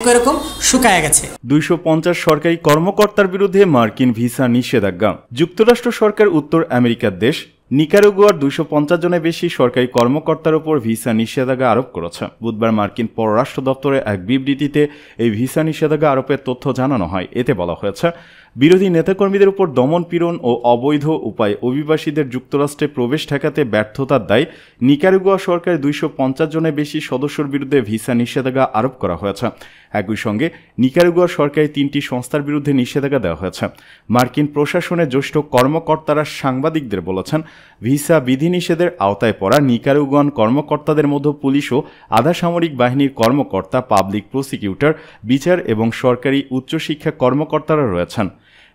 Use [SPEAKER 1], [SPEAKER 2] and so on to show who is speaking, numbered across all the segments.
[SPEAKER 1] এরকম শুকায় গেছে।
[SPEAKER 2] 250 সরকারি কর্মকর্তার বিরুদ্ধে মার্কিন ভিসা নিষেধাজ্ঞা। যুক্তরাষ্ট্র সরকার উত্তর আমেরিকার দেশ নিকারাগুয়ার 250 জনের বেশি সরকারি কর্মকর্তার উপর ভিসা নিষেধাজ্ঞা আরোপ করেছে। বুধবার মার্কিন পররাষ্ট্র দপ্তরের এক বিবৃতিতে এই ভিসা নিষেধাজ্ঞা আরোপের তথ্য জানানো হয়। এতে বলা হয়েছে, বিরোধী নেতাকর্মীদের উপর দমন-পীড়ন ও অবৈধ উপায়ে অভিবাসীদের যুক্তরাষ্ট্রে প্রবেশ ঠেকাতে ব্যর্থতার দায় নিকারাগুয়া সরকারের 250 জনের বেশি সদস্যর বিরুদ্ধে ভিসা নিষেধাজ্ঞা আরোপ করা হয়েছে। একই সঙ্গে নিকারাগুয়া সরকারি 3টি সংস্থার বিরুদ্ধে নিষেধাজ্ঞা দেওয়া হয়েছে। মার্কিন প্রশাসনের জ্যেষ্ঠ কর্মকর্তারা সাংবাদিকদের বলেছেন, ভিসা বিধিনিষেধের আওতায় পড়া নিকারাগুয়ান কর্মকর্তাদের মধ্যে পুলিশ ও আধা সামরিক বাহিনীর কর্মকর্তা, পাবলিক প্রসিকিউটর, বিচার এবং সরকারি উচ্চশিক্ষা কর্মকর্তারা রয়েছেন।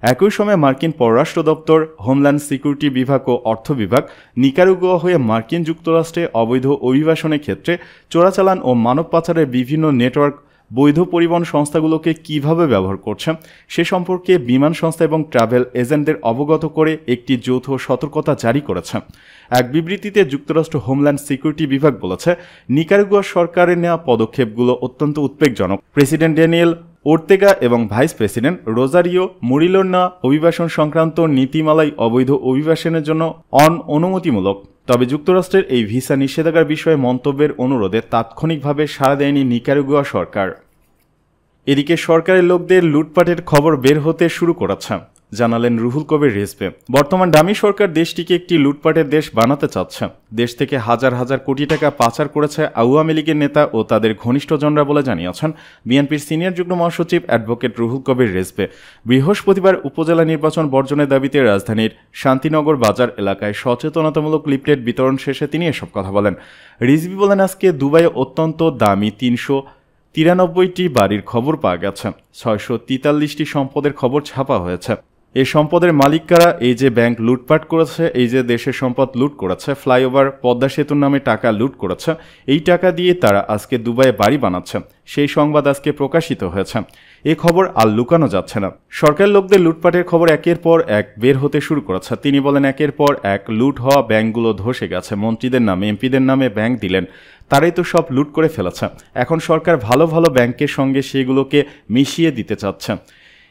[SPEAKER 2] একই সময় মার্কিন পররাষ্ট্র দপ্তর, হোমল্যান্ড সিকিউরিটি বিভাগ ও অর্থ বিভাগ নিকারাগুয়া হয়ে মার্কিন যুক্তরাষ্ট্রে অবৈধ অভিবাসনের ক্ষেত্রে চোরাচালান ও মানব পাচারের বিভিন্ন নেটওয়ার্ক বৈধ পরিবহন সংস্থাগুলোকে কিভাবে ব্যবহার করছে সে সম্পর্কে বিমান সংস্থা এবং ট্রাভেল এজেন্টদের অবগত করে একটি যৌথ সতর্কতা জারি করেছে। এক বিবৃতিতে যুক্তরাষ্ট্র হোমল্যান্ড সিকিউরিটি বিভাগ বলেছে, নিকারাগুয়া সরকারের নেওয়া পদক্ষেপগুলো অত্যন্ত উদ্বেগজনক। প্রেসিডেন্ট ড্যানিয়েল ওর্তেগা এবং ভাইস প্রেসিডেন্ট রোজারিও মুরিলোর না অভিবাসন সংক্রান্ত নীতিমালাই অবৈধ অভিবাসনের জন্য অনুমতিমূলক। তবে যুক্তরাষ্ট্রের এই ভিসা নিষেধাজ্ঞার বিষয়ে মন্তব্যের অনুরোধে তাৎক্ষণিকভাবে সাড়া দেয়নি নিকারাগুয়া সরকার। এদিকে সরকারের লোকদের লুটপাটের খবর বের হতে শুরু করেছে, জানালেন রুহুল কবির রিজভী। বর্তমান ডামি সরকার দেশটিকে একটি লুটপাটের দেশ বানাতে চাচ্ছে। দেশ থেকে হাজার হাজার কোটি টাকা পাচার করেছে আওয়ামী লীগের নেতা ও তাদের ঘনিষ্ঠজনরা বলে জানিয়েছেন বিএনপির সিনিয়র যুগ্ম মহাসচিব অ্যাডভোকেট রুহুল কবির রিজভী। বৃহস্পতিবার উপজেলা নির্বাচন বর্জনের দাবিতে রাজধানীর শান্তিনগর বাজার এলাকায় সচেতনতামূলক লিফলেট বিতরণ শেষে তিনি এসব কথা বলেন। রিজভী বলেন, আজকে দুবাইয়ে অত্যন্ত দামি 393টি বাড়ির খবর পাওয়া গেছে, 643টি সম্পদের খবর ছাপা হয়েছে। এই সম্পদের মালিক কারা? এই যে ব্যাংক লুটপাট করেছে, এই যে দেশের সম্পদ লুট করেছে, ফ্লাইওভার পদ্মা সেতুর নামে টাকা লুট করেছে, এই টাকা দিয়ে তারা আজকে দুবাইয়ে বাড়ি বানাচ্ছে। সেই সংবাদ আজকে প্রকাশিত হয়েছে। এ খবর আর লুকানো যাচ্ছে না। সরকার লোকদের লুটপাটের খবর একের পর এক বের হতে শুরু করেছে। তিনি বলেন, একের পর এক লুট হওয়া ব্যাংকগুলো ধসে গেছে। মন্ত্রীদের নামে, এমপিদের নামে ব্যাংক দিলেন, তারাই তো সব লুট করে ফেলেছে। এখন সরকার ভালো ভালো ব্যাংকের সঙ্গে সেগুলোকে মিশিয়ে দিতে চাচ্ছে।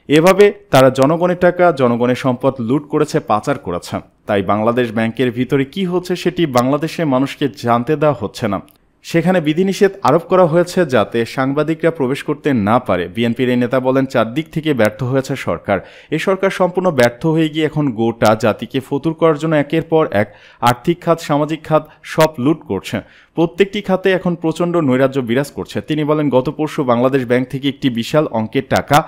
[SPEAKER 2] এভাবে তারা জনগণের টাকা, জনগণের সম্পদ লুট করেছে, পাচার করেছে। তাই বাংলাদেশ ব্যাংকের ভিতরে কি হচ্ছে সেটি বাংলাদেশের মানুষকে জানতে দেওয়া হচ্ছে না। সেখানে বিধিনিষেধ আরোপ করা হয়েছে যাতে সাংবাদিকরা প্রবেশ করতে না পারে। বিএনপির এই নেতা বলেন, চারদিক থেকে ব্যর্থ হয়েছে সরকার। এই সরকার সম্পূর্ণ ব্যর্থ হয়ে গিয়ে এখন গোটা জাতিকে ফতুর করার জন্য একের পর এক আর্থিক খাত, সামাজিক খাত সব লুট করছে। প্রত্যেকটি খাতে এখন প্রচণ্ড নৈরাজ্য বিরাজ করছে। তিনি বলেন, গত পরশু বাংলাদেশ ব্যাংক থেকে একটি বিশাল অঙ্কের টাকা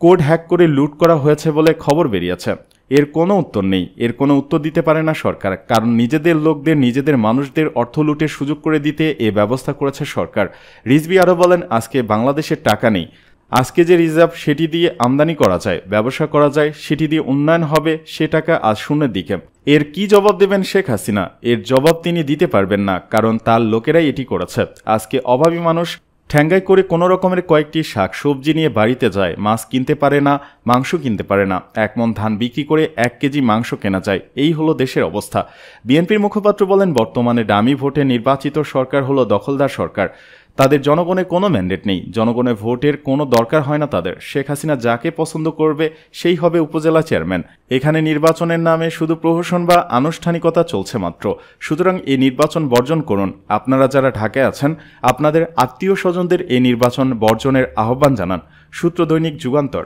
[SPEAKER 2] কোড হ্যাক করে লুট করা হয়েছে বলে খবর বেরিয়েছে। এর কোনো উত্তর নেই, এর কোনো উত্তর দিতে পারে না সরকার, কারণ নিজেদের লোকদের, নিজেদের মানুষদের অর্থ লুটের সুযোগ করে দিতে এ ব্যবস্থা করেছে সরকার। রিজভী আরও বলেন, আজকে বাংলাদেশের টাকা নেই। আজকে যে রিজার্ভ সেটি দিয়ে আমদানি করা যায়, ব্যবসা করা যায়, সেটি দিয়ে উন্নয়ন হবে, সে টাকা আজ শূন্যের দিকে। এর কি জবাব দেবেন শেখ হাসিনা? এর জবাব তিনি দিতে পারবেন না, কারণ তার লোকেরাই এটি করেছে। আজকে অভাবী মানুষ ঠ্যাঙ্গাই করে কোনো রকমের কয়েকটি শাক সবজি নিয়ে বাড়িতে যায়, মাছ কিনতে পারে না, মাংস কিনতে পারে না। 1 মণ ধান বিক্রি করে 1 কেজি মাংস কেনা যায়। এই হলো দেশের অবস্থা। বিএনপির মুখপাত্র বলেন, বর্তমানে ডামি ভোটে নির্বাচিত সরকার হলো দখলদার সরকার। তাদের জনগণের কোনো ম্যান্ডেট নেই, জনগণের ভোটের কোনো দরকার হয় না তাদের। শেখ হাসিনা যাকে পছন্দ করবে সেই হবে উপজেলা চেয়ারম্যান। এখানে নির্বাচনের নামে শুধু প্রহসন বা আনুষ্ঠানিকতা চলছে মাত্র। সুতরাং এই নির্বাচন বর্জন করুন। আপনারা যারা ঢাকায় আছেন, আপনাদের আত্মীয় স্বজনদের এই নির্বাচন বর্জনের আহ্বান জানান। সূত্র দৈনিক যুগান্তর।